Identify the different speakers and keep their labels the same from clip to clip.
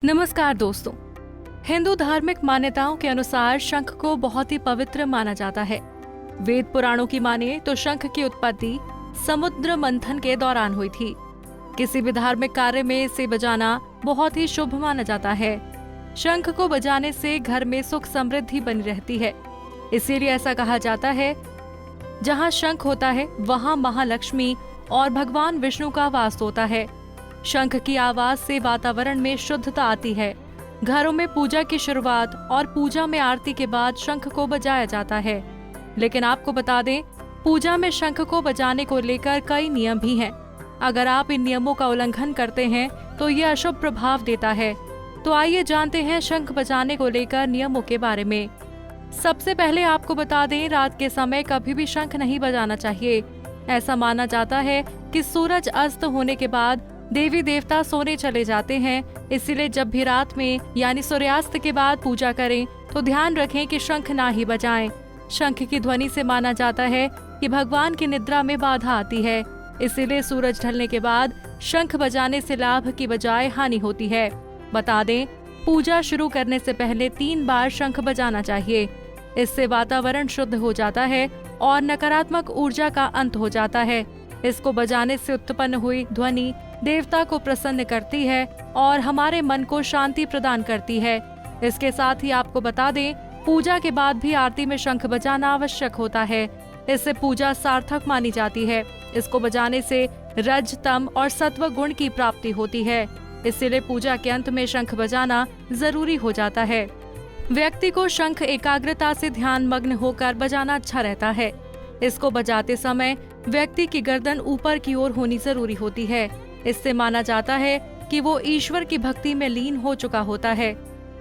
Speaker 1: नमस्कार दोस्तों। हिंदू धार्मिक मान्यताओं के अनुसार शंख को बहुत ही पवित्र माना जाता है। वेद पुराणों की माने तो शंख की उत्पत्ति समुद्र मंथन के दौरान हुई थी। किसी भी धार्मिक कार्य में इसे बजाना बहुत ही शुभ माना जाता है। शंख को बजाने से घर में सुख समृद्धि बनी रहती है। इसीलिए ऐसा कहा जाता है, जहाँ शंख होता है वहाँ महालक्ष्मी और भगवान विष्णु का वास होता है। शंख की आवाज से वातावरण में शुद्धता आती है। घरों में पूजा की शुरुआत और पूजा में आरती के बाद शंख को बजाया जाता है। लेकिन आपको बता दें, पूजा में शंख को बजाने को लेकर कई नियम भी हैं। अगर आप इन नियमों का उल्लंघन करते हैं तो ये अशुभ प्रभाव देता है। तो आइए जानते हैं शंख बजाने को लेकर नियमों के बारे में। सबसे पहले आपको बता दें, रात के समय कभी भी शंख नहीं बजाना चाहिए। ऐसा माना जाता है कि सूरज अस्त होने के बाद देवी देवता सोने चले जाते हैं। इसीलिए जब भी रात में यानी सूर्यास्त के बाद पूजा करें तो ध्यान रखें कि शंख ना ही बजाएं। शंख की ध्वनि से माना जाता है कि भगवान की निद्रा में बाधा आती है। इसीलिए सूरज ढलने के बाद शंख बजाने से लाभ की बजाय हानि होती है। बता दें, पूजा शुरू करने से पहले 3 बार शंख बजाना चाहिए। इससे वातावरण शुद्ध हो जाता है और नकारात्मक ऊर्जा का अंत हो जाता है। इसको बजाने से उत्पन्न हुई ध्वनि देवता को प्रसन्न करती है और हमारे मन को शांति प्रदान करती है। इसके साथ ही आपको बता दें, पूजा के बाद भी आरती में शंख बजाना आवश्यक होता है। इससे पूजा सार्थक मानी जाती है। इसको बजाने से रज, तम और सत्व गुण की प्राप्ति होती है। इसीलिए पूजा के अंत में शंख बजाना जरूरी हो जाता है। व्यक्ति को शंख एकाग्रता से ध्यान मग्न होकर बजाना अच्छा रहता है। इसको बजाते समय व्यक्ति की गर्दन ऊपर की ओर होनी जरूरी होती है। इससे माना जाता है कि वो ईश्वर की भक्ति में लीन हो चुका होता है।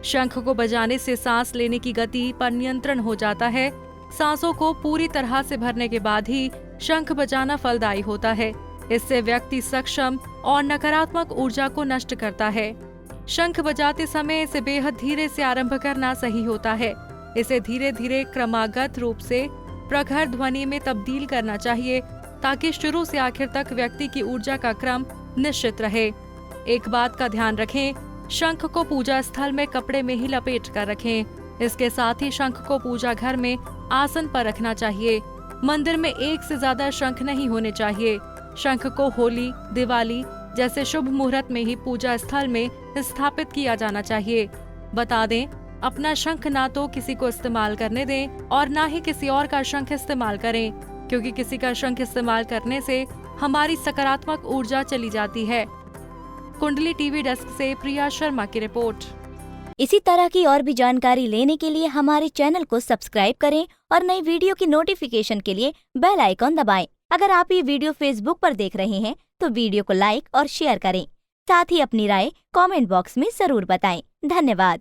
Speaker 1: शंख को बजाने से सांस लेने की गति पर नियंत्रण हो जाता है। सांसों को पूरी तरह से भरने के बाद ही शंख बजाना फलदायी होता है। इससे व्यक्ति सक्षम और नकारात्मक ऊर्जा को नष्ट करता है। शंख बजाते समय इसे बेहद धीरे से आरंभ करना सही होता है। इसे धीरे धीरे क्रमागत रूप से प्रखर ध्वनि में तब्दील करना चाहिए, ताकि शुरू से आखिर तक व्यक्ति की ऊर्जा का क्रम निश्चित रहे। एक बात का ध्यान रखें, शंख को पूजा स्थल में कपड़े में ही लपेट कर रखें। इसके साथ ही शंख को पूजा घर में आसन पर रखना चाहिए। मंदिर में एक से ज्यादा शंख नहीं होने चाहिए। शंख को होली, दिवाली जैसे शुभ मुहूर्त में ही पूजा स्थल में स्थापित किया जाना चाहिए। बता दें, अपना शंख ना तो किसी को इस्तेमाल करने दें और ना ही किसी और का शंख इस्तेमाल करें, क्योंकि किसी का शंख इस्तेमाल करने से हमारी सकारात्मक ऊर्जा चली जाती है। कुंडली टीवी डेस्क से प्रिया शर्मा की रिपोर्ट।
Speaker 2: इसी तरह की और भी जानकारी लेने के लिए हमारे चैनल को सब्सक्राइब करें और नई वीडियो की नोटिफिकेशन के लिए बेल आइकॉन दबाएं। अगर आप ये वीडियो फेसबुक पर देख रहे हैं तो वीडियो को लाइक और शेयर करें। साथ ही अपनी राय कमेंट बॉक्स में जरूर बताएं। धन्यवाद।